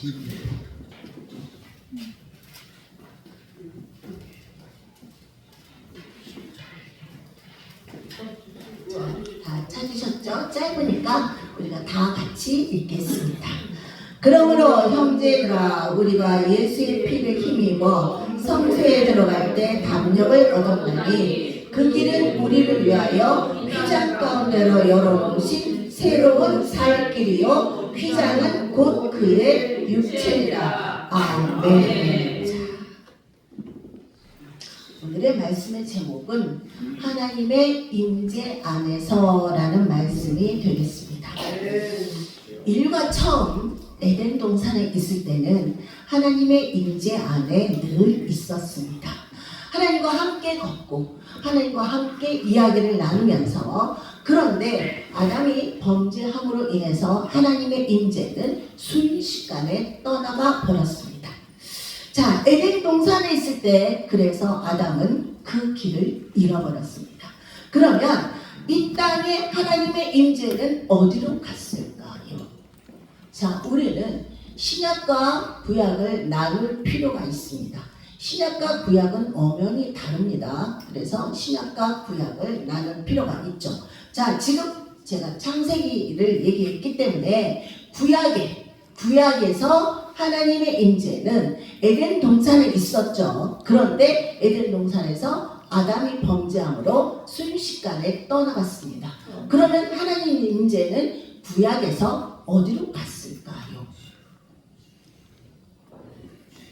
다 찾으셨죠? 짧으니까 우리가 다 같이 읽겠습니다. 그러므로 형제들아, 우리가 예수의 피를 힘입어 성소에 들어갈 때 담력을 얻었나니 그 길은 우리를 위하여 휘장 가운데로 열어놓으신 새로운 살 길이요 휘장은 곧 그의 육체니라. 아멘. 자, 오늘의 말씀의 제목은 하나님의 임재 안에서라는 말씀이 되겠습니다. 인류가 처음 에덴 동산에 있을 때는 하나님의 임재 안에 늘 있었습니다. 하나님과 함께 걷고 하나님과 함께 이야기를 나누면서, 그런데 아담이 범죄함으로 인해서 하나님의 임재는 순식간에 떠나가 버렸습니다. 자, 에덴 동산에 있을 때 그래서 아담은 그 길을 잃어버렸습니다. 그러면 이 땅에 하나님의 임재는 어디로 갔을까요? 자, 우리는 신약과 구약을 나눌 필요가 있습니다. 신약과 구약은 엄연히 다릅니다. 그래서 신약과 구약을 나눌 필요가 있죠. 자, 지금 제가 창세기를 얘기했기 때문에 구약에서 하나님의 임재는 에덴 동산에 있었죠. 그런데 에덴 동산에서 아담이 범죄함으로 순식간에 떠나갔습니다. 그러면 하나님의 임재는 구약에서 어디로 갔을까요?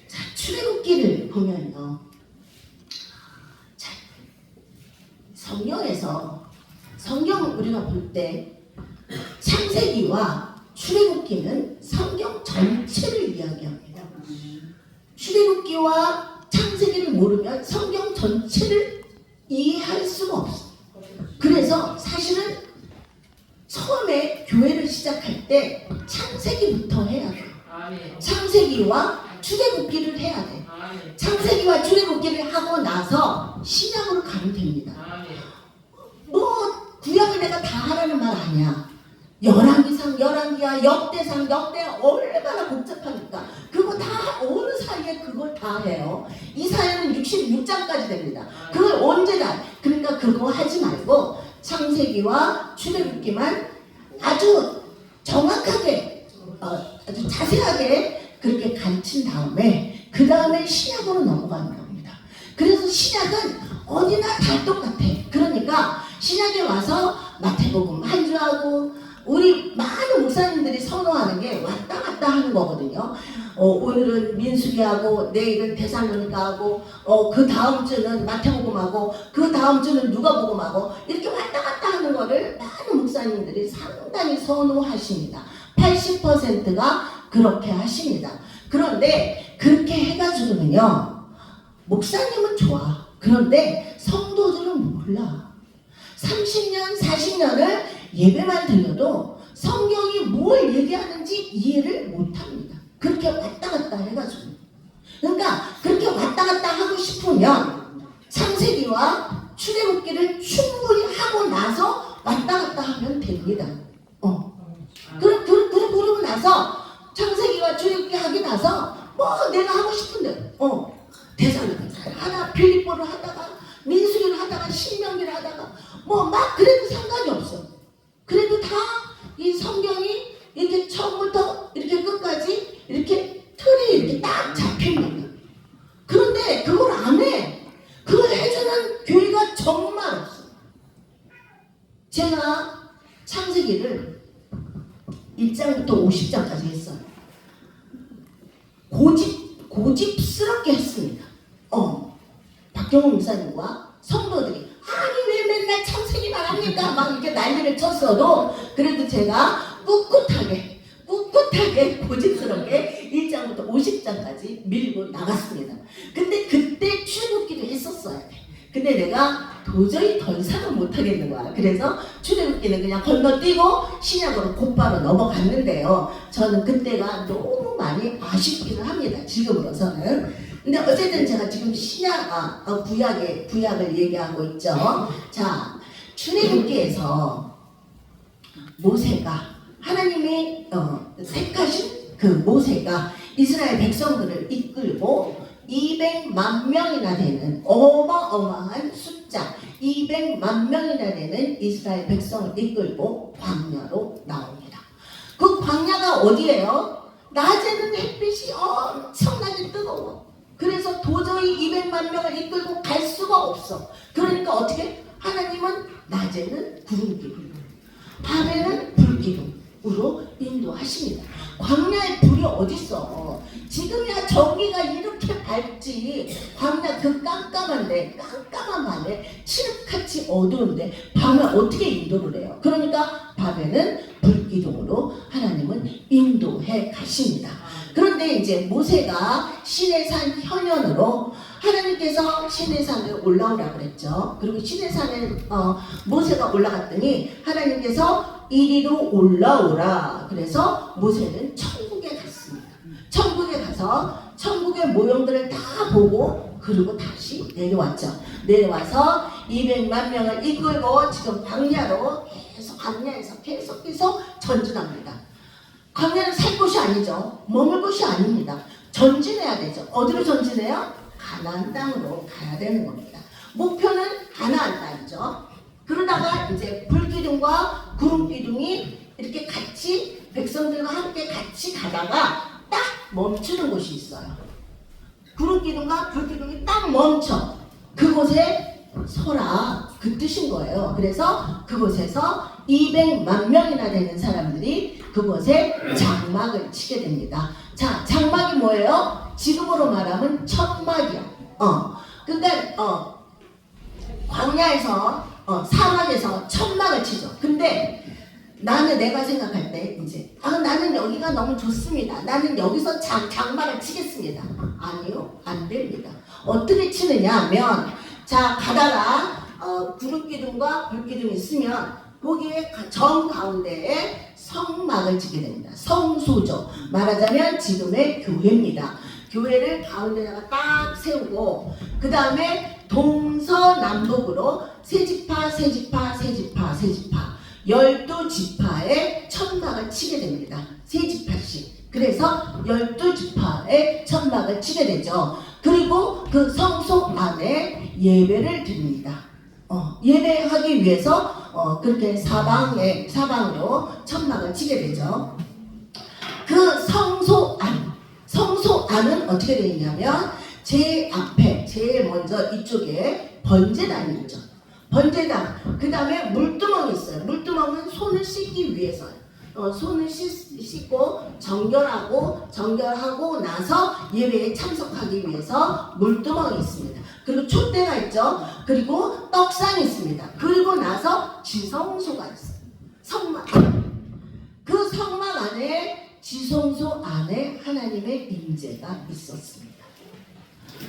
자, 출애굽기를 보면요. 자, 성경을 우리가 볼 때 창세기와 출애굽기는 성경 전체를 이야기합니다. 출애굽기와 창세기를 모르면 성경 전체를 이해할 수가 없어요. 그래서 사실은 처음에 교회를 시작할 때 창세기부터 해야 돼요. 창세기와 출애굽기를 해야 돼요. 창세기와 출애굽기를 하고 나서 신약으로 가면 됩니다. 구약을 내가 다 하라는 말 아니야. 열왕기상, 열왕기야, 역대상, 역대가 얼마나 복잡하니까 그거 다 어느 사이에 그걸 다 해요. 이사야는 66장까지 됩니다. 그걸 언제 다, 그러니까 그거 하지 말고 창세기와 출애굽기만 아주 정확하게 아주 자세하게 그렇게 가르친 다음에 그 다음에 신약으로 넘어가는 겁니다. 그래서 신약은 어디나 다 똑같아. 그러니까 신약에 와서 마태복음 한 주하고 우리 많은 목사님들이 선호하는 게 왔다 갔다 하는 거거든요. 오늘은 민수기하고 내일은 데살로니가하고 그 다음 주는 마태복음하고 그 다음 주는 누가복음하고 이렇게 왔다 갔다 하는 거를 많은 목사님들이 상당히 선호하십니다. 80%가 그렇게 하십니다. 그런데 그렇게 해가지고는요, 목사님은 좋아. 그런데 성도들은 몰라. 30년, 40년을 예배만 들려도 성경이 뭘 얘기하는지 이해를 못합니다. 그렇게 왔다 갔다 해가지고. 그러니까 그렇게 왔다 갔다 하고 싶으면 창세기와 출애굽기를 충분히 하고 나서 왔다 갔다 하면 됩니다. 그러고 나서 창세기와 출애굽기 하고 나서 내가 하고 싶은데 대사를 하다, 빌립보를 하다가 민수기를 하다가 신명기를 하다가 막 그래도 상관이 없어. 그래도 다 이 성경이 이렇게 처음부터 이렇게 끝까지 이렇게 틀이 이렇게 딱 잡힙니다. 그런데 그걸 안 해. 그걸 해주는 교회가 정말 없어. 제가 창세기를 1장부터 50장까지 했어요. 고집스럽게 했습니다. 박경호 목사님과 성도들이 아니 왜 맨날 창세기만 합니까? 막 이렇게 난리를 쳤어도 그래도 제가 꿋꿋하게 고집스럽게 1장부터 50장까지 밀고 나갔습니다. 근데 그때 출애굽기도 했었어야 돼. 근데 내가 도저히 더 이상은 못하겠는 거야. 그래서 출애굽기는 그냥 건너뛰고 신약으로 곧바로 넘어갔는데요. 저는 그때가 너무 많이 아쉽기는 합니다. 지금으로서는. 근데 어쨌든 제가 지금 구약을 얘기하고 있죠. 자, 출애굽기에서 모세가 하나님이 택하신 그 모세가 이스라엘 백성들을 이끌고 200만 명이나 되는 어마어마한 숫자 200만 명이나 되는 이스라엘 백성을 이끌고 광야로 나옵니다. 그 광야가 어디예요? 낮에는 햇빛이 엄청나게 뜨거워. 그래서 도저히 200만 명을 이끌고 갈 수가 없어. 그러니까 어떻게? 하나님은 낮에는 구름기둥, 밤에는 불기둥으로 인도하십니다. 광야에 불이 어딨어? 지금이야 전기가 이렇게 밝지. 광야 그 깜깜한 밤에 칠흑같이 어두운데 밤에 어떻게 인도를 해요? 그러니까 밤에는 불기둥으로 하나님은 인도해 가십니다. 그런데 이제 모세가 시내산 현연으로 하나님께서 시내산에 올라오라고 그랬죠. 그리고 시내산에 모세가 올라갔더니 하나님께서 이리로 올라오라. 그래서 모세는 천국에 갔습니다. 천국에 가서 천국의 모형들을 다 보고 그리고 다시 내려왔죠. 내려와서 200만 명을 이끌고 지금 광야로 광야에서 계속 전진합니다. 광야는 살 곳이 아니죠. 머물 곳이 아닙니다. 전진해야 되죠. 어디로 전진해요? 가나안 땅으로 가야 되는 겁니다. 목표는 가나안 땅이죠. 그러다가 이제 불기둥과 구름기둥이 이렇게 같이 백성들과 함께 같이 가다가 딱 멈추는 곳이 있어요. 구름기둥과 불기둥이 딱 멈춰. 그곳에 서라. 그 뜻인 거예요. 그래서 그곳에서 200만 명이나 되는 사람들이 그곳에 장막을 치게 됩니다. 자, 장막이 뭐예요? 지금으로 말하면 천막이요. 그러니까 광야에서 사막에서 천막을 치죠. 근데 내가 생각할 때 이제 나는 여기가 너무 좋습니다. 나는 여기서 장막을 치겠습니다. 아니요, 안 됩니다. 어떻게 치느냐 하면 자 가다가 구름기둥과 불기둥이 있으면 거기에 정 가운데에 성막을 치게 됩니다. 성소죠. 말하자면 지금의 교회입니다. 교회를 가운데다가 딱 세우고 그 다음에 동서남북으로 세지파 12지파의 천막을 치게 됩니다. 세지파씩. 그래서 12지파의 천막을 치게 되죠. 그리고 그 성소 안에 예배를 드립니다. 예배하기 위해서 그렇게 사방으로 천막을 치게 되죠. 그 성소 안은 어떻게 되어 있냐면 제일 앞에 제일 먼저 이쪽에 번제단이 있죠. 번제단. 그 다음에 물두멍이 있어요. 물두멍은 손을 씻기 위해서요. 손을 씻고 정결하고 나서 예배에 참석하기 위해서 물두멍이 있습니다. 그리고 촛대가 있죠. 그리고 떡상이 있습니다. 그리고 나서 지성소가 있어요. 성막. 그 성막 안에 지성소 안에 하나님의 임재가 있었습니다.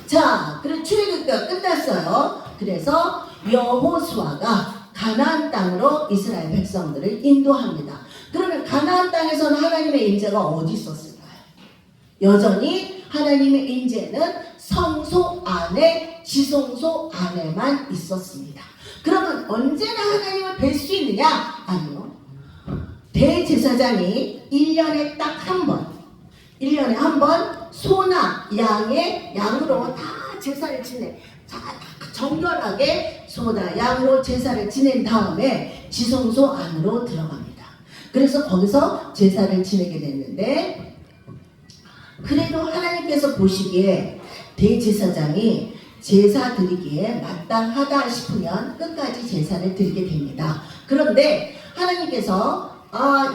자, 그리고 출애굽기가 끝났어요. 그래서 여호수아가 가나안 땅으로 이스라엘 백성들을 인도합니다. 그러면 가나안 땅에서는 하나님의 임재가 어디 있었을까요? 여전히 하나님의 임재는 성소 안에 지성소 안에만 있었습니다. 그러면 언제나 하나님을 뵐 수 있느냐? 아니요. 대제사장이 1년에 딱 한 번 소나 양으로 다 제사를 지내. 정결하게 소나 양으로 제사를 지낸 다음에 지성소 안으로 들어갑니다. 그래서 거기서 제사를 지내게 됐는데 그래도 하나님께서 보시기에 대제사장이 제사 드리기에 마땅하다 싶으면 끝까지 제사를 드리게 됩니다. 그런데 하나님께서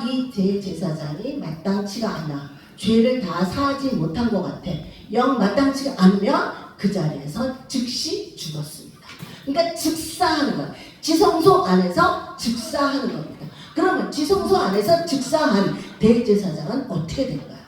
이 대제사장이 마땅치가 않아. 죄를 다 사하지 못한 것 같아. 영 마땅치가 않으면 그 자리에서 즉시 죽었습니다. 그러니까 즉사하는 거예요. 지성소 안에서 즉사하는 겁니다. 그러면 지성소 안에서 즉사한 대제사장은 어떻게 될까요?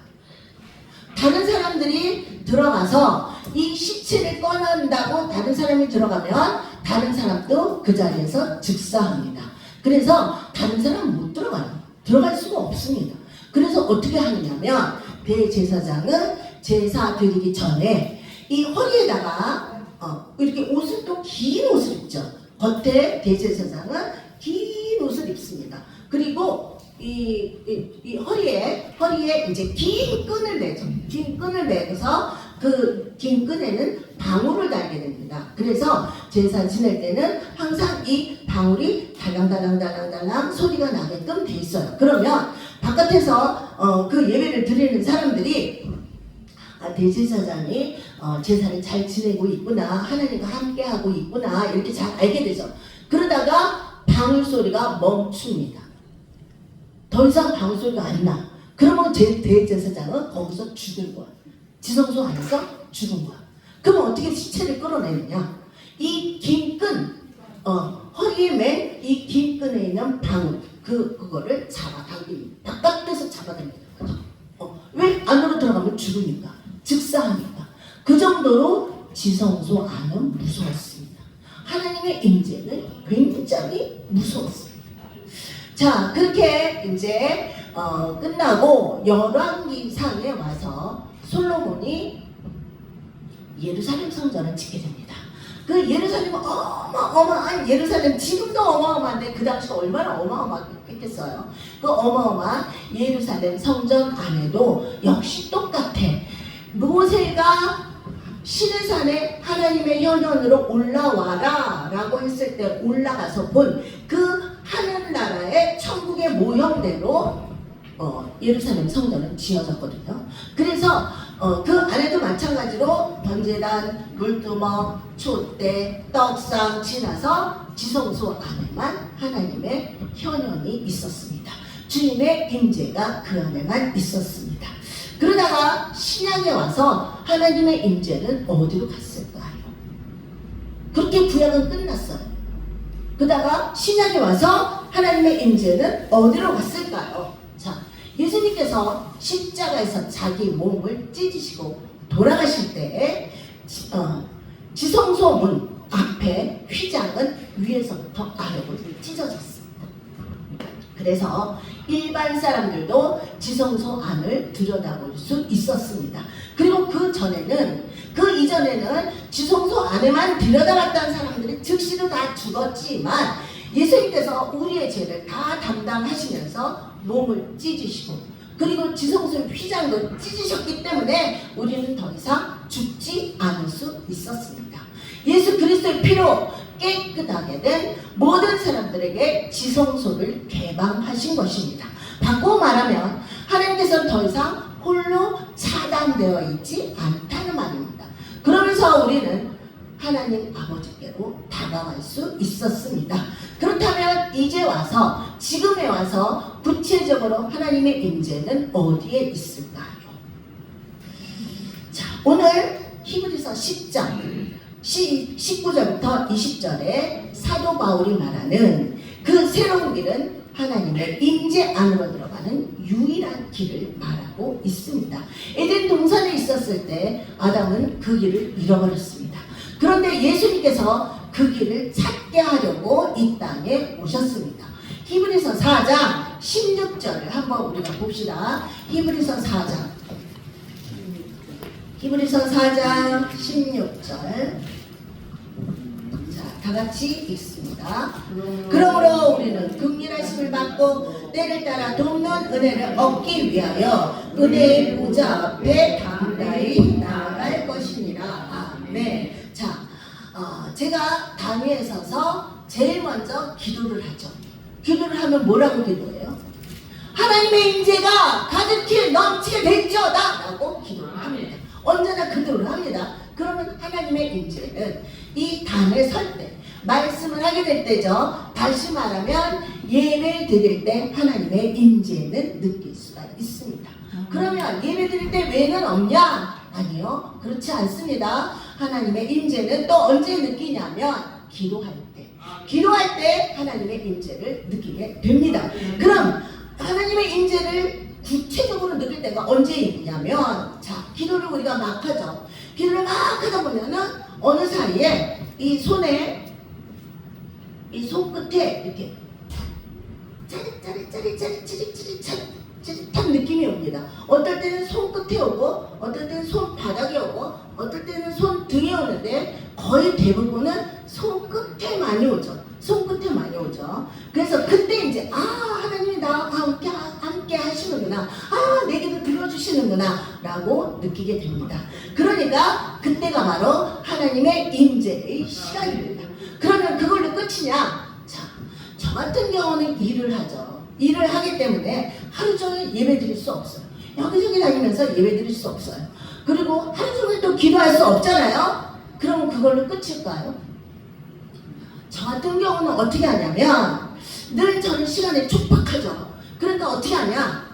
다른 사람들이 들어가서 이 시체를 꺼낸다고 다른 사람이 들어가면 다른 사람도 그 자리에서 즉사합니다. 그래서 다른 사람은 못 들어가요. 들어갈 수가 없습니다. 그래서 어떻게 하느냐면 대제사장은 제사 드리기 전에 이 허리에다가 이렇게 옷을 또 긴 옷을 입죠. 겉에 대제사장은 긴 옷을 입습니다. 그리고 이 허리에 이제 긴 끈을 매죠. 긴 끈을 매서 그 긴 끈에는 방울을 달게 됩니다. 그래서 제사 지낼 때는 항상 이 방울이 달랑달랑 소리가 나게끔 돼 있어요. 그러면 바깥에서 그 예배를 드리는 사람들이 대제사장이 제사를 잘 지내고 있구나, 하나님과 함께하고 있구나, 이렇게 잘 알게 되죠. 그러다가 방울 소리가 멈춥니다. 더 이상 방울 소리가 안 나. 그러면 대제사장은 거기서 죽은 거야. 지성소 안에서 죽은 거야. 그럼 어떻게 시체를 끌어내느냐? 이 긴 끈, 허리에 맨 이 긴 끈에 있는 방울, 그거를 잡아당깁니다. 바깥에서 잡아당기는 거죠. 왜? 안으로 들어가면 죽으니까, 즉사하니까. 그 정도로 지성소 안은 무서웠습니다. 하나님의 임재는 굉장히 무서웠습니다. 자, 그렇게 이제 끝나고 열왕기상에 와서 솔로몬이 예루살렘 성전을 짓게 됩니다. 그 예루살렘은 어마어마한, 예루살렘 지금도 어마어마한데 그 당시 얼마나 어마어마했겠어요. 그 어마어마한 예루살렘 성전 안에도 역시 똑같아. 모세가 시내산에 하나님의 현현으로 올라와라 라고 했을 때 올라가서 본 그 하늘나라의 천국의 모형대로 예루살렘 성전은 지어졌거든요. 그래서 그 안에도 마찬가지로 번제단, 물두멍, 촛대, 떡상 지나서 지성소 안에만 하나님의 현현이 있었습니다. 주님의 임재가 그 안에만 있었습니다. 그러다가 신약에 와서 하나님의 임재는 어디로 갔을까요? 그렇게 구약은 끝났어요. 그러다가 신약에 와서 하나님의 임재는 어디로 갔을까요? 자, 예수님께서 십자가에서 자기 몸을 찢으시고 돌아가실 때 지성소 문 앞에 휘장은 위에서부터 아래로 찢어졌습니다. 그래서 일반 사람들도 지성소 안을 들여다볼 수 있었습니다. 그리고 그 이전에는 지성소 안에만 들여다봤던 사람들이 즉시로 다 죽었지만 예수님께서 우리의 죄를 다 담당하시면서 몸을 찢으시고 그리고 지성소의 휘장도 찢으셨기 때문에 우리는 더 이상 죽지 않을 수 있었습니다. 예수 그리스도의 피로 깨끗하게 된 모든 사람들에게 지성소를 개방하신 것입니다. 바꾸어 말하면 하나님께서는 더 이상 홀로 차단되어 있지 않다는 말입니다. 그러면서 우리는 하나님 아버지께로 다가갈 수 있었습니다. 그렇다면 이제 와서 지금에 와서 구체적으로 하나님의 임재는 어디에 있을까요? 자, 오늘 히브리서 10장 19절부터 20절에 사도 바울이 말하는 그 새로운 길은 하나님의 임재 안으로 들어가는 유일한 길을 말하고 있습니다. 에덴 동산에 있었을 때 아담은 그 길을 잃어버렸습니다. 그런데 예수님께서 그 길을 찾게 하려고 이 땅에 오셨습니다. 히브리서 4장 16절을 한번 우리가 봅시다. 히브리서 4장 16절. 다 같이 읽습니다. 그러므로 우리는 긍휼하심을 받고 때를 따라 돕는 은혜를 얻기 위하여 은혜의 보좌 앞에 담대히 나아갈 것이니라. 아멘. 자, 제가 당위에 서서 제일 먼저 기도를 하죠. 기도를 하면 뭐라고 기도해요? 하나님의 임재가 가득히 넘치게 될지어다 라고 기도를 합니다. 언제나 기도를 합니다. 그러면 하나님의 임재는 이 단에 설 때, 말씀을 하게 될 때죠. 다시 말하면 예배 드릴 때 하나님의 임재는 느낄 수가 있습니다. 그러면 예배 드릴 때 왜는 없냐? 아니요, 그렇지 않습니다. 하나님의 임재는 또 언제 느끼냐면 기도할 때 하나님의 임재를 느끼게 됩니다. 그럼 하나님의 임재를 구체적으로 느낄 때가 언제이냐면, 자, 기도를 우리가 막 하죠. 기도를 막 하다 보면은 어느 사이에 이 손에, 이 손끝에 이렇게 짜릿한 느낌이 옵니다. 어떨 때는 손끝에 오고, 어떨 때는 손바닥에 오고, 어떨 때는 손 등에 오는데 거의 대부분은 손끝에 많이 오죠. 그래서 그때 이제 하나님이 나 나와 함께 하시는구나. 아, 내게도 들어주시는구나 라고 느끼게 됩니다. 그러니까 그때가 바로 하나님의 임재의 시간입니다. 그러면 그걸로 끝이냐? 자, 저 같은 경우는 일을 하죠. 일을 하기 때문에 하루 종일 예배 드릴 수 없어요. 여기저기 다니면서 예배 드릴 수 없어요. 그리고 하루 종일 또 기도할 수 없잖아요. 그럼 그걸로 끝일까요? 저 같은 경우는 어떻게 하냐면 늘 저는 시간에 촉박하죠. 그러니까 어떻게 하냐?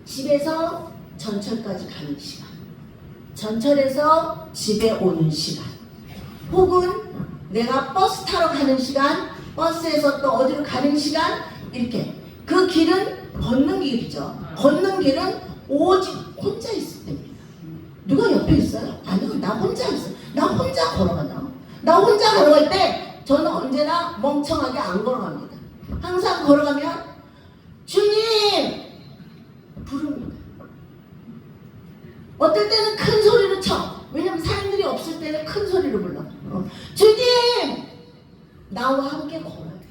집에서 전철까지 가는 시간, 전철에서 집에 오는 시간, 혹은 내가 버스 타러 가는 시간, 버스에서 또 어디로 가는 시간, 이렇게. 그 길은 걷는 길이죠. 걷는 길은 오직 혼자 있을 때입니다. 누가 옆에 있어요? 아니요, 나 혼자 있어요. 나 혼자 걸어가요. 나 혼자 걸어갈 때 저는 언제나 멍청하게 안 걸어갑니다. 항상 걸어가면 주님 부릅니다. 어떨 때는 큰 소리로 쳐. 왜냐면 사람들이 없을 때는 큰 소리로 불러. 주님 나와 함께 걸어야 돼.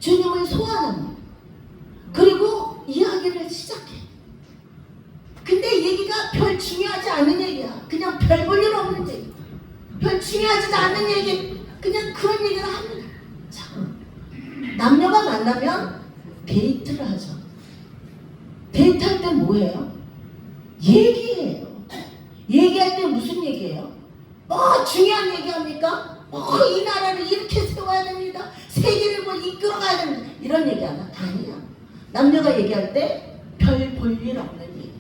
주님을 소환합니다. 그리고 이야기를 시작해. 근데 얘기가 별 중요하지 않은 얘기야. 그냥 별 볼 일 없는 얘기. 별 중요하지도 않은 얘기. 그냥 그런 얘기를 합니다. 자, 남녀가 만나면 데이트를 하죠. 데이트할 때 뭐예요? 얘기해요. 얘기할 때 무슨 얘기예요? 중요한 얘기합니까? 이 나라를 이렇게 세워야 됩니다. 세계를 뭐 이끌어가야 됩니다. 이런 얘기 하나? 아니야. 남녀가 얘기할 때 별 볼 일 없는 얘기,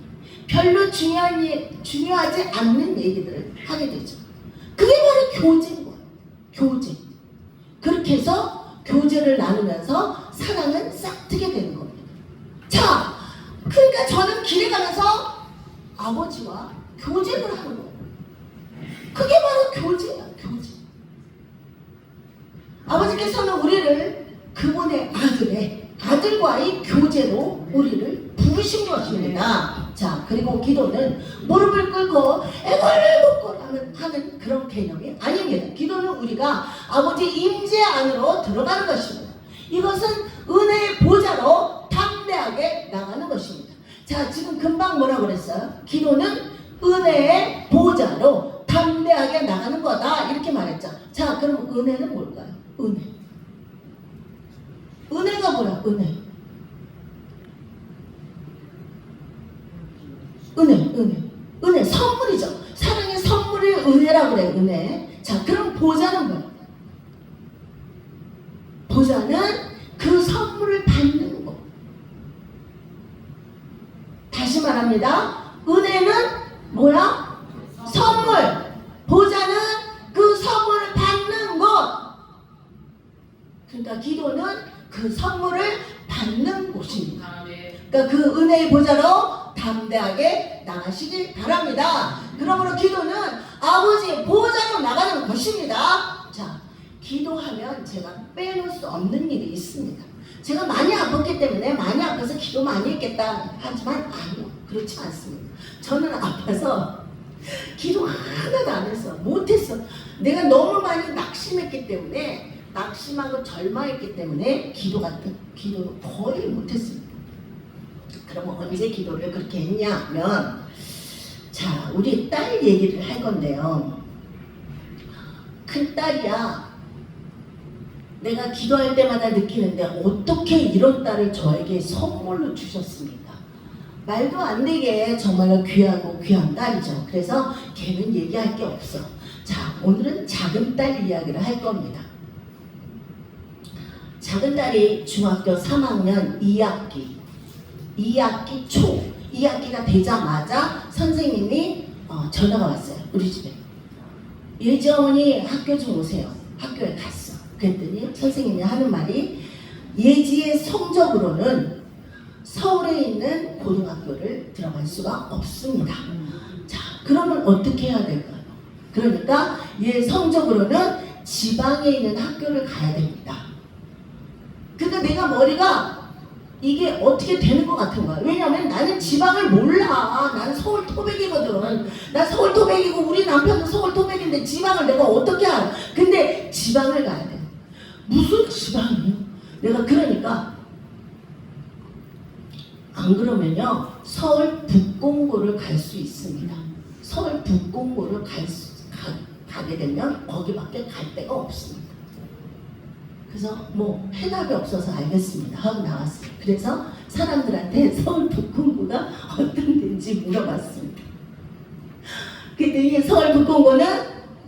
별로 중요하지 않는 얘기들을 하게 되죠. 그게 바로 교제인 거예요. 교제. 그렇게 해서 교제를 나누면서 사랑은 싹트게 되는 겁니다. 자, 그러니까 저는 길에 가면서 아버지와 교제를 하는 거예요. 그게 바로 교제야, 교제. 아버지께서는 우리를 그분의 아들과의 교제로 우리를 부르신 것입니다. 자, 그리고 기도는 무릎을 꿇고 애걸복걸 하는 그런 개념이 아닙니다. 기도는 우리가 아버지 임재 안으로 들어가는 것입니다. 이것은 은혜의 보좌로 담대하게 나가는 것입니다. 자, 지금 금방 뭐라고 그랬어요? 기도는 은혜의 보좌로 담대하게 나가는 거다 이렇게 말했죠. 자, 그럼 은혜는 뭘까요? 은혜가 뭐야? 은혜 선물이죠. 사랑의 선물이 은혜라고 그래요. 은혜. 자, 그럼 보좌는 뭐야? 보좌는 그 선물을 받는 거. 다시 말합니다. 은혜는 뭐야? 선물. 보좌는 그 선물을 받는 것. 그러니까 기도는 그 선물을 받는 곳입니다. 그러니까 그 은혜의 보좌로 담대하게 나가시길 바랍니다. 그러므로 기도는 아버지의 보좌로 나가는 것입니다. 자, 기도하면 제가 빼놓을 수 없는 일이 있습니다. 제가 많이 아팠기 때문에 많이 아파서 기도 많이 했겠다 하지만 아니요, 그렇지 않습니다. 저는 아파서 기도 하나도 안 했어. 못했어. 내가 너무 많이 낙심했기 때문에, 낙심하고 절망했기 때문에 기도를 거의 못했습니다. 그러면 언제 기도를 그렇게 했냐면, 자, 우리 딸 얘기를 할 건데요. 큰 딸이야. 내가 기도할 때마다 느끼는데 어떻게 이런 딸을 저에게 선물로 주셨습니까? 말도 안 되게 정말로 귀하고 귀한 딸이죠. 그래서 걔는 얘기할 게 없어. 자, 오늘은 작은 딸 이야기를 할 겁니다. 작은 딸이 중학교 3학년 2학기 초, 2학기가 되자마자 선생님이 전화가 왔어요. 우리 집에. 예지어머니 학교 좀 오세요. 학교에 갔어. 그랬더니 선생님이 하는 말이, 예지의 성적으로는 서울에 있는 고등학교를 들어갈 수가 없습니다. 자, 그러면 어떻게 해야 될까요? 그러니까 얘 성적으로는 지방에 있는 학교를 가야 됩니다. 근데 내가 머리가 이게 어떻게 되는 것 같은 거야. 왜냐면 나는 지방을 몰라. 나는 서울 토백이거든. 나 서울 토백이고 우리 남편도 서울 토백인데 지방을 내가 어떻게 알아. 근데 지방을 가야 돼. 무슨 지방이요? 내가 그러니까 안 그러면요 서울 북공고를 갈 수 있습니다. 서울 북공고를 가게 되면 거기밖에 갈 데가 없습니다. 그래서 뭐 해답이 없어서 알겠습니다 하고 나왔어요. 그래서 사람들한테 서울 북공고가 어떤 데인지 물어봤습니다. 그랬더니 서울 북공고는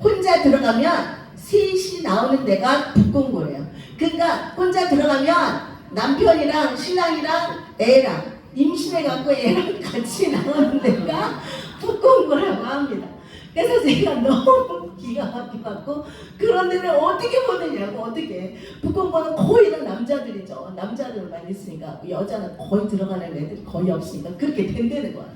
혼자 들어가면 셋이 나오는 데가 북공고래요. 그러니까 혼자 들어가면 남편이랑 신랑이랑 애랑 임신해갖고 애랑 같이 나오는 데가 북공고라고 합니다. 그래서 제가 너무 기가 막혀갖고 그런 데는 어떻게 보느냐고. 어떻게 북공고는 거의 다 남자들이죠. 남자들만 있으니까 여자는 거의 들어가는 애들이 거의 없으니까 그렇게 된다는 거야.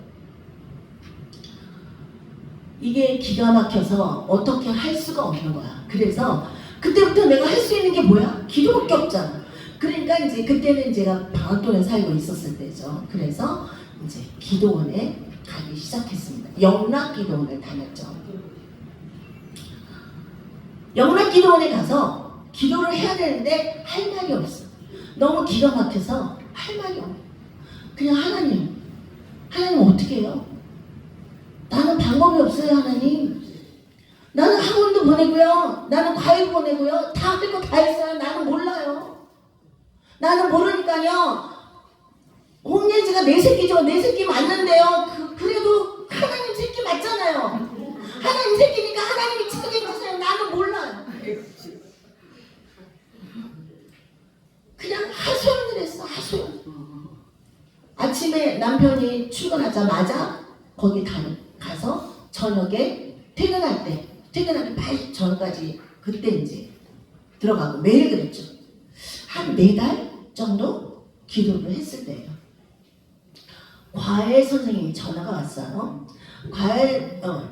이게 기가 막혀서 어떻게 할 수가 없는 거야. 그래서 그때부터 내가 할 수 있는 게 뭐야? 기도밖에 없잖아. 그러니까 이제 그때는 제가 방학동에 살고 있었을 때죠. 그래서 이제 기도원에 가기 시작했습니다. 영락기도원을 다녔죠. 영락기도원에 가서 기도를 해야 되는데 할 말이 없어. 너무 기가 막혀서 할 말이 없어. 그냥 하나님 어떻게 해요? 나는 방법이 없어요. 하나님, 나는 학원도 보내고요, 나는 과외도 보내고요, 다 할 거 다 했어요. 나는 몰라요. 나는 모르니까요. 홍예지가 내 새끼죠. 내 새끼 맞는데요. 그래도 하나님 새끼 맞잖아요. 하나님 새끼니까 하나님이 책임지세요. 나는 몰라요. 그냥 하소연을 했어. 하소연. 아침에 남편이 출근하자마자 거기 가서 저녁에 퇴근하기 8시 전까지 그때 이제 들어가고 매일 그랬죠. 한 4달 정도 기도를 했을 때예요. 과외 선생님이 전화가 왔어요.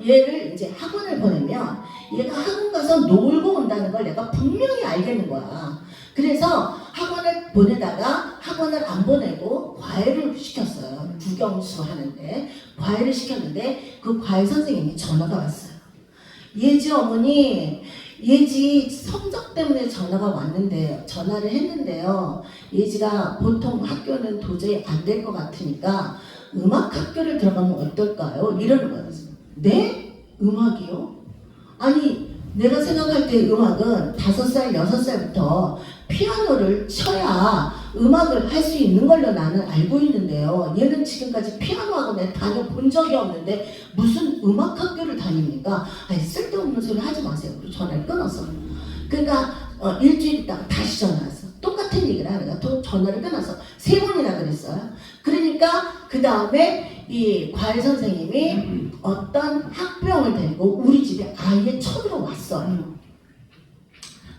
얘를 이제 학원을 보내면 얘가 학원 가서 놀고 온다는 걸 내가 분명히 알겠는 거야. 그래서 학원을 보내다가 학원을 안 보내고 과외를 시켰어요. 국영수 하는데 과외를 시켰는데 그 과외 선생님이 전화가 왔어요. 예지 어머니, 예지 성적 때문에 전화를 했는데요. 예지가 보통 학교는 도저히 안 될 것 같으니까 음악 학교를 들어가면 어떨까요? 이러는 거예요. 네? 음악이요? 아니, 내가 생각할 때 음악은 5살, 6살부터 피아노를 쳐야 음악을 할 수 있는 걸로 나는 알고 있는데요. 얘는 지금까지 피아노 학원에 다녀본 적이 없는데 무슨 음악 학교를 다닙니까? 아니, 쓸데없는 소리 하지 마세요. 그리고 전화를 끊었어. 그러니까 일주일 있다가 다시 전화 왔어. 똑같은 얘기를 하니까 또 전화를 끊어서 3번이나 그랬어요. 그러니까 그 다음에 이 과외 선생님이 어떤 학부형을 데리고 우리 집에 아예 쳐들어왔어요.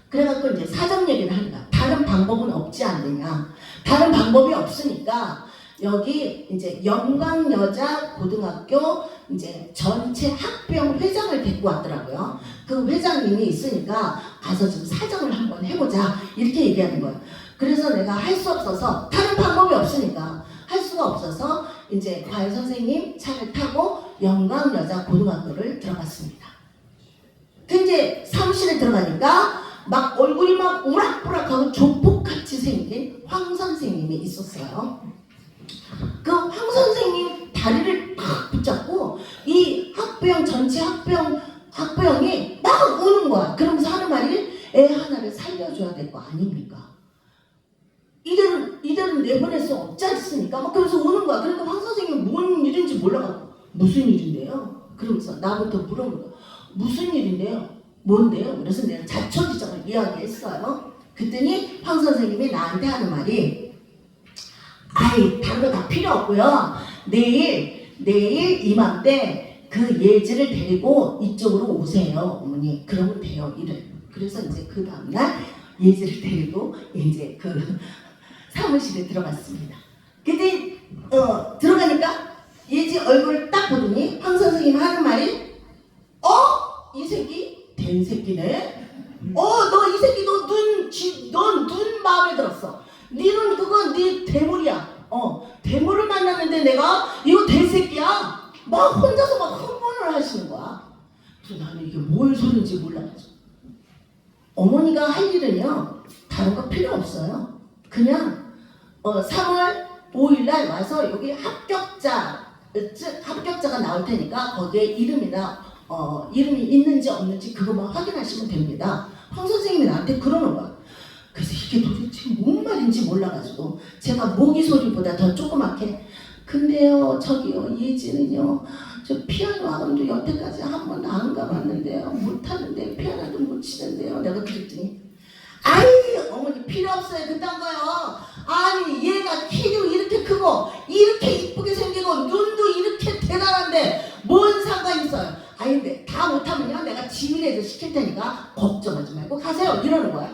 그래갖고 이제 사정 얘기를 한다. 다른 방법은 없지 않느냐. 다른 방법이 없으니까 여기 이제 영광여자고등학교 이제 전체 학부형 회장을 데리고 왔더라고요. 그 회장님이 있으니까 가서 좀 사정을 한번 해보자 이렇게 얘기하는 거예요. 그래서 내가 할 수 없어서 다른 방법이 없으니까 할 수가 없어서 이제 과외 선생님 차를 타고 영광여자고등학교를 들어갔습니다. 그 이제 사무실에 들어가니까 막 얼굴이 막 우락부락하고 조폭같이 생긴 황 선생님이 있었어요. 그 황 선생님 다리를 딱 붙잡고 이 학부형 전체 학부형이 막 우는 거야. 그러면서 하는 말이 애 하나를 살려줘야 될 거 아닙니까? 이들은 내보낼 수 없지 않습니까? 막 그러면서 우는 거야. 그러니까 황 선생님이 뭔 일인지 몰라가지고 무슨 일인데요? 그러면서 나부터 물어보는 거야. 무슨 일인데요? 뭔데요? 그래서 내가 자초지종을 이야기했어요. 그랬더니 황 선생님이 나한테 하는 말이 아이, 다른 거 다 필요 없고요. 내일 이맘때 그 예지를 데리고 이쪽으로 오세요, 어머니. 그러면 돼요. 이래. 그래서 이제 그 다음날 예지를 데리고 이제 그 사무실에 들어갔습니다. 근데 들어가니까 예지 얼굴을 딱 보더니 황 선생님이 하는 말이 이 새끼 된 새끼네. 너 이 새끼 넌 눈 마음에 들었어. 니는 그건 네 대물이야. 대물을 만났는데 내가 이거 된 새끼야. 막 혼자서 막 흥분을 하시는 거야. 그래서 나는 이게 뭘 소리인지 몰라가지고 어머니가 할 일은요 다른 거 필요 없어요. 3월 5일날 와서 여기 합격자가 나올 테니까 거기에 이름이 있는지 없는지 그것만 확인하시면 됩니다. 황 선생님이 나한테 그러는 거야. 그래서 이게 도대체 뭔 말인지 몰라가지고 제가 모기 소리보다 더 조그맣게 근데요 저기요 예지는요 저 피아노 학원도 여태까지 한 번도 안 가봤는데요 못하는데 피아노도 못 치는데요 내가 그랬더니 아이 어머니 필요 없어요 그딴 거요. 아니 얘가 키도 이렇게 크고 이렇게 이쁘게 생기고 눈도 이렇게 대단한데 뭔 상관이 있어요. 아니 근데 다 못하면요 내가 지휘라도 시킬 테니까 걱정하지 말고 가세요 이러는 거야.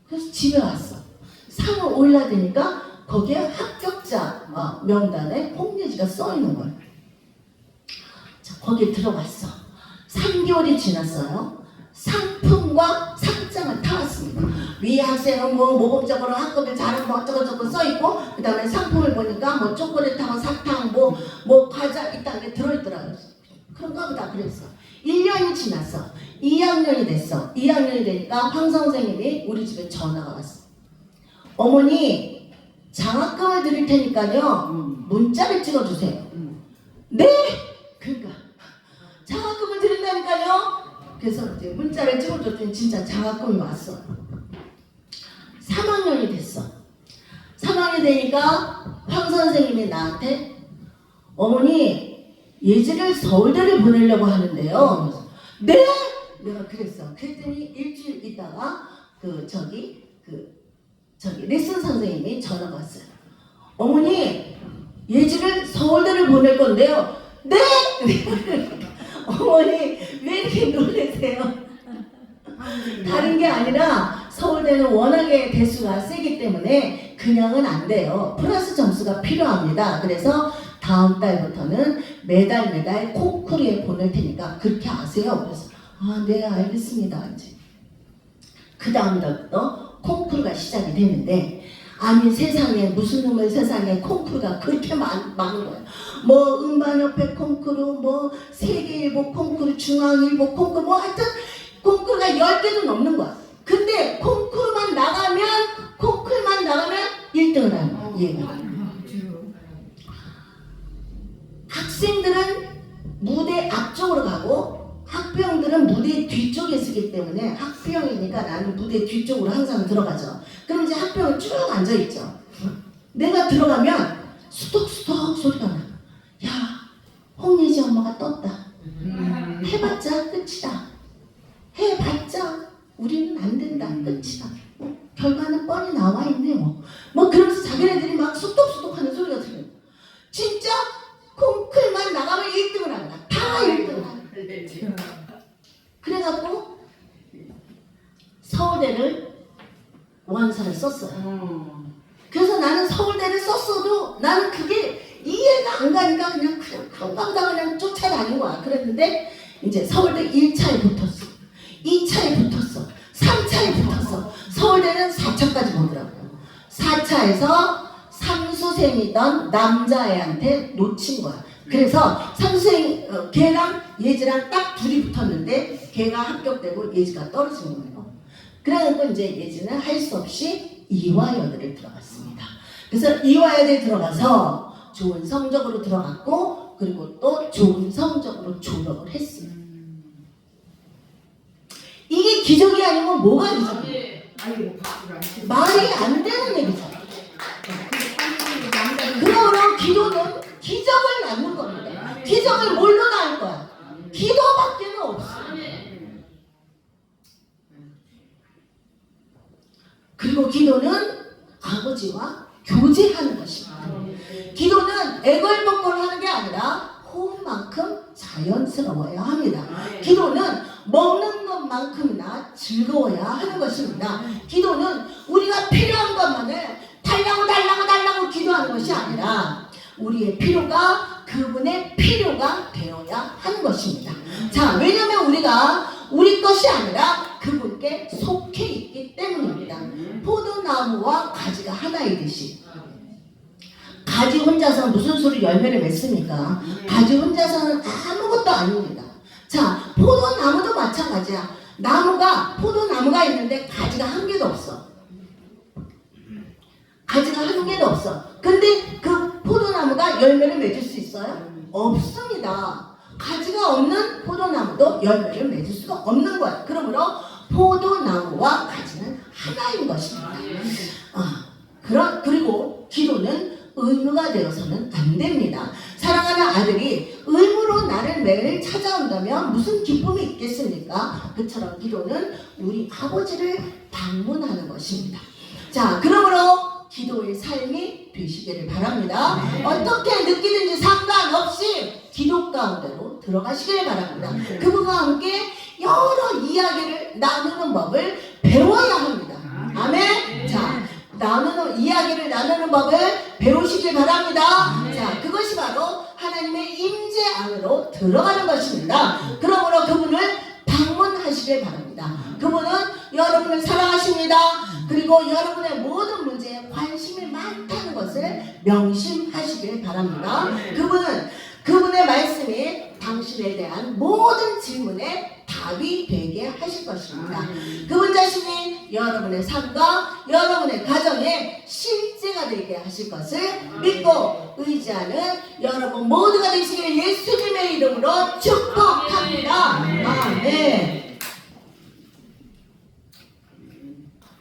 그래서 집에 왔어. 3월 5일날 되니까 거기에 합격자 명단에 홍예지가 써 있는 거야. 자, 거기에 들어갔어. 3개월이 지났어요. 상품과 상장을 타왔습니다. 위 학생은 뭐 모범적으로 학급을 잘하고 뭐 어쩌고저쩌고 써있고 그 다음에 상품을 보니까 뭐 초콜릿하고 사탕 뭐 과자 이딴 게 들어있더라고요. 그런가 보다 그랬어. 1년이 지났어. 2학년이 됐어. 2학년이 되니까 황 선생님이 우리 집에 전화가 왔어. 어머니 장학금을 드릴 테니까요 문자를 찍어주세요. 네? 그러니까 장학금을 드린다니까요. 그래서 이제 문자를 찍어줬더니 진짜 장학금이 왔어. 3학년이 됐어. 3학년이 되니까 황 선생님이 나한테 어머니 예지를 서울대를 보내려고 하는데요. 네? 내가 그랬어. 그랬더니 일주일 있다가 저기 레슨 선생님이 전화가 왔어요. 어머니 예지를 서울대를 보낼 건데요. 네? 어머니 왜 이렇게 놀라세요? 다른 게 아니라 서울대는 워낙에 대수가 세기 때문에 그냥은 안 돼요. 플러스 점수가 필요합니다. 그래서 다음 달부터는 매달 콩쿠르에 보낼 테니까 그렇게 아세요. 그래서 네 알겠습니다. 이제 그 다음 달부터 콩쿠르가 시작이 되는데 아니 세상에 무슨 놈의 세상에 콩쿠르가 그렇게 많은 거예요. 뭐 음반협회 콩쿠르, 뭐 세계일보 콩쿠르, 중앙일보 콩쿠르, 뭐 하여튼 콩쿠르가 10개도 넘는 거야. 근데 콩쿠르만 나가면 1등을 하는 거야. 얘가. 학생들은 무대 앞쪽으로 가고 학부형들은 무대 뒤쪽에 서기 때문에 학부형이니까 나는 무대 뒤쪽으로 항상 들어가죠. 그럼 이제 학부형은 쭉 앉아있죠. 내가 들어가면 수덕수덕 소리가 나. 야, 홍예지 엄마가 떴다. 해봤자 끝이다. 해봤자 우리는 안 된다. 끝이다. 결과는 뻔히 나와 있네 뭐 그러면서 자기네들이 막 수덕수덕 하는 소리가 들려요. 진짜 콩쿨만 나가면 1등을 한다. 다 1등을 한다. 그래갖고 서울대를 원서를 썼어요. 그래서 나는 서울대를 썼어도 나는 그게 이해가 안 가니까 그냥 그냥 쫓아다닌 거야. 그랬는데 이제 서울대 1차에 붙었어. 2차에 붙었어. 3차에 붙었어. 서울대는 4차까지 보더라고요. 4차에서 삼수생이던 남자애한테 놓친 거야. 그래서 삼수생 걔랑 예지랑 딱 둘이 붙었는데 걔가 합격되고 예지가 떨어지는 거예요. 그러니까 이제 예지는 할 수 없이 이화여대를 들어갔습니다. 그래서 이화여대에 들어가서 좋은 성적으로 들어갔고 그리고 또 좋은 성적으로 졸업을 했습니다. 이게 기적이 아니면 뭐가 기적이에요? 말이 안 되는 얘기죠. 그러므로 기도는 기적을 낳는 겁니다. 기적을 뭘로 낳을 거야? 기도밖에는 없어. 그리고 기도는 아버지와 교제하는 것입니다. 기도는 애걸복걸 하는 게 아니라 호흡만큼 자연스러워야 합니다. 기도는 먹는 것만큼이나 즐거워야 하는 것입니다. 기도는 우리가 필요한 것만을 달라고 기도하는 것이 아니라 우리의 필요가 그분의 필요가 되어야 하는 것입니다. 자, 왜냐하면 우리가 우리 것이 아니라 그분께 속해 있기 때문입니다. 포도나무와 가지가 하나이듯이 가지 혼자서 무슨 수로 열매를 맺습니까? 가지 혼자서는 아무것도 아닙니다. 자, 포도나무도 마찬가지야. 포도나무가 있는데 가지가 한 개도 없어. 가지가 하나 한 개도 없어. 근데 그 포도나무가 열매를 맺을 수 있어요? 없습니다. 가지가 없는 포도나무도 열매를 맺을 수가 없는 거예요. 그러므로 포도나무와 가지는 하나인 것입니다. 그리고 기도는 의무가 되어서는 안 됩니다. 사랑하는 아들이 의무로 나를 매일 찾아온다면 무슨 기쁨이 있겠습니까? 그처럼 기도는 우리 아버지를 방문하는 것입니다. 자, 그러므로 기도의 삶이 되시기를 바랍니다. 어떻게 느끼든지 상관없이 기도 가운데로 들어가시기를 바랍니다. 그분과 함께 여러 이야기를 나누는 법을 배워야 합니다. 아멘. 자, 이야기를 나누는 법을 배우시길 바랍니다. 자, 그것이 바로 하나님의 임재 안으로 들어가는 것입니다. 그러므로 그분을 방문하시길 바랍니다. 그분은 여러분을 사랑하십니다. 그리고 여러분의 모든 문제에 관심이 많다는 것을 명심하시길 바랍니다. 그분의 말씀이 당신에 대한 모든 질문에 답이 되게 하실 것입니다. 그분 자신이 여러분의 삶과 여러분의 가정에 실제가 되게 하실 것을 믿고 의지하는 여러분 모두가 되시기를 예수님의 이름으로 축복합니다.